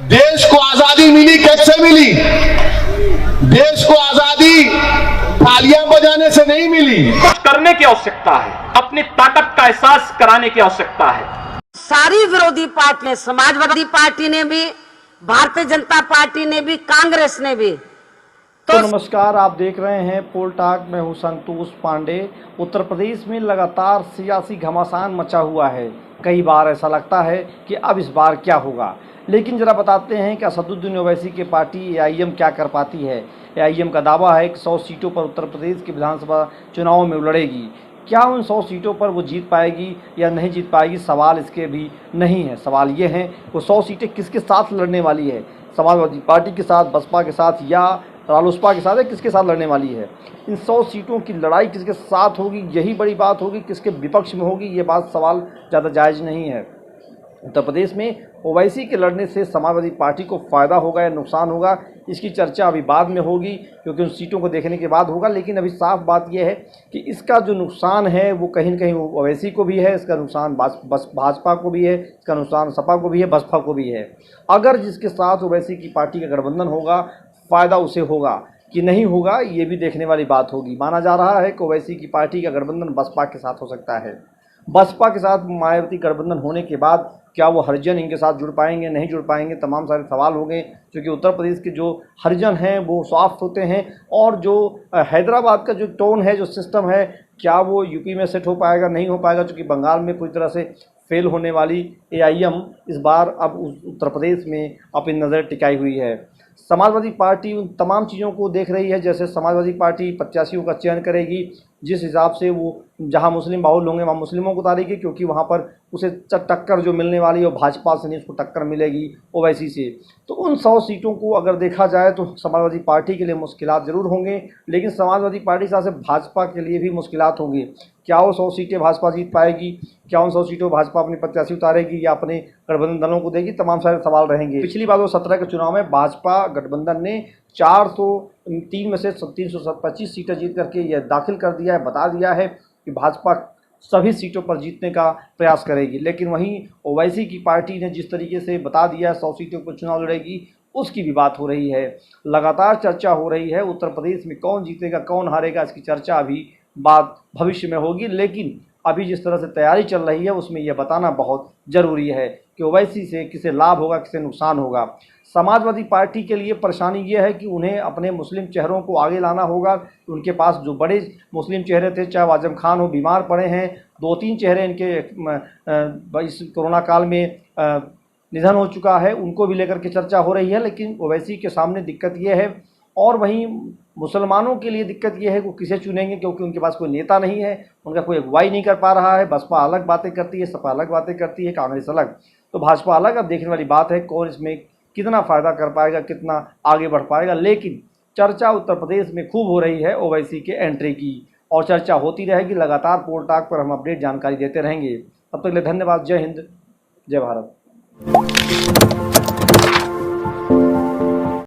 देश को आजादी मिली कैसे मिली? देश को आजादी तालियां बजाने से नहीं मिली। कुछ करने की आवश्यकता है, अपनी ताकत का एहसास कराने की आवश्यकता है। सारी विरोधी पार्टी, समाजवादी पार्टी ने भी, भारतीय जनता पार्टी ने भी, कांग्रेस ने भी। तो नमस्कार, आप देख रहे हैं पोल टॉक। मैं हूं संतोष पांडे। उत्तर प्रदेश में लगातार सियासी घमासान मचा हुआ है। कई बार ऐसा लगता है कि अब इस बार क्या होगा, लेकिन जरा बताते हैं कि असदुद्दीन ओवैसी की पार्टी एआईएम क्या कर पाती है। एआईएम का दावा है कि 100 सीटों पर उत्तर प्रदेश के विधानसभा चुनाव में लड़ेगी। क्या उन 100 सीटों पर वो जीत पाएगी या नहीं जीत पाएगी, सवाल इसके भी नहीं है। सवाल ये है वो 100 सीटें किसके साथ लड़ने वाली है, समाजवादी पार्टी के साथ, बसपा के साथ या रालोसपा के साथ है, किसके साथ लड़ने वाली है। इन 100 सीटों की लड़ाई किसके साथ होगी, यही बड़ी बात होगी। किसके विपक्ष में होगी, ये बात सवाल ज़्यादा जायज़ नहीं है। उत्तर प्रदेश में ओवैसी के लड़ने से समाजवादी पार्टी को फ़ायदा होगा या नुकसान होगा, इसकी चर्चा अभी बाद में होगी, क्योंकि उन सीटों को देखने के बाद होगा। लेकिन अभी साफ बात यह है कि इसका जो नुकसान है वो कहीं न कहीं ओवैसी को भी है, इसका नुकसान भाजपा को भी है, इसका नुकसान सपा को भी है, बसपा को भी है। अगर जिसके साथ ओवैसी की पार्टी का गठबंधन होगा, फ़ायदा उसे होगा कि नहीं होगा, ये भी देखने वाली बात होगी। माना जा रहा है कि ओवैसी की पार्टी का गठबंधन बसपा के साथ हो सकता है। बसपा के साथ मायावती गठबंधन होने के बाद क्या वो हरिजन इनके साथ जुड़ पाएंगे, नहीं जुड़ पाएंगे, तमाम सारे सवाल हो गए। क्योंकि उत्तर प्रदेश के जो हरिजन हैं वो सॉफ्ट होते हैं, और जो हैदराबाद का जो टोन है, जो सिस्टम है, क्या वो यूपी में सेट हो पाएगा, नहीं हो पाएगा। क्योंकि बंगाल में पूरी तरह से फेल होने वाली एआईएम इस बार अब उत्तर प्रदेश में अपनी नज़र टिकाई हुई है। समाजवादी पार्टी उन तमाम चीज़ों को देख रही है। जैसे समाजवादी पार्टी प्रत्याशियों का चयन करेगी, जिस हिसाब से वो जहां मुस्लिम बाहुल होंगे वहां मुस्लिमों को उतारेगी, क्योंकि वहां पर उसे टक्कर जो मिलने वाली है वो भाजपा से नहीं, उसको टक्कर मिलेगी ओवैसी से। तो उन 100 सीटों को अगर देखा जाए तो समाजवादी पार्टी के लिए मुश्किलात ज़रूर होंगे, लेकिन समाजवादी पार्टी से भाजपा के लिए भी मुश्किलात होंगी। क्या वो 100 सीटें भाजपा जीत पाएगी, क्या उन 100 सीटों भाजपा अपनी प्रत्याशी उतारेगी या अपने गठबंधन दलों को देगी, तमाम सारे सवाल रहेंगे। पिछली बार 2017 के चुनाव में भाजपा गठबंधन ने 403 में से 325 सीटें जीत करके यह दाखिल कर दिया है, बता दिया है कि भाजपा सभी सीटों पर जीतने का प्रयास करेगी। लेकिन वहीं ओवैसी की पार्टी ने जिस तरीके से बता दिया 100 सीटों पर चुनाव लड़ेगी, उसकी भी बात हो रही है। लगातार चर्चा हो रही है उत्तर प्रदेश में कौन जीतेगा कौन हारेगा, इसकी चर्चा अभी बात भविष्य में होगी। लेकिन अभी जिस तरह से तैयारी चल रही है उसमें यह बताना बहुत ज़रूरी है कि ओवैसी से किसे लाभ होगा, किसे नुकसान होगा। समाजवादी पार्टी के लिए परेशानी ये है कि उन्हें अपने मुस्लिम चेहरों को आगे लाना होगा। उनके पास जो बड़े मुस्लिम चेहरे थे, चाहे आजम खान हो, बीमार पड़े हैं, 2-3 चेहरे इनके इस कोरोना काल में निधन हो चुका है, उनको भी लेकर के चर्चा हो रही है। लेकिन ओवैसी के सामने दिक्कत ये है, और वहीं मुसलमानों के लिए दिक्कत यह है कि वो किसे चुनेंगे, क्योंकि उनके पास कोई नेता नहीं है, उनका कोई अगुवाई नहीं कर पा रहा है। बसपा अलग बातें करती है, सपा अलग बातें करती है, कांग्रेस अलग, तो भाजपा अलग। अब देखने वाली बात है कौन इसमें कितना फ़ायदा कर पाएगा, कितना आगे बढ़ पाएगा। लेकिन चर्चा उत्तर प्रदेश में खूब हो रही है ओवैसी के एंट्री की, और चर्चा होती रहेगी। लगातार पोल टॉक पर हम अपडेट जानकारी देते रहेंगे। तब तक के लिए धन्यवाद। जय हिंद, जय भारत।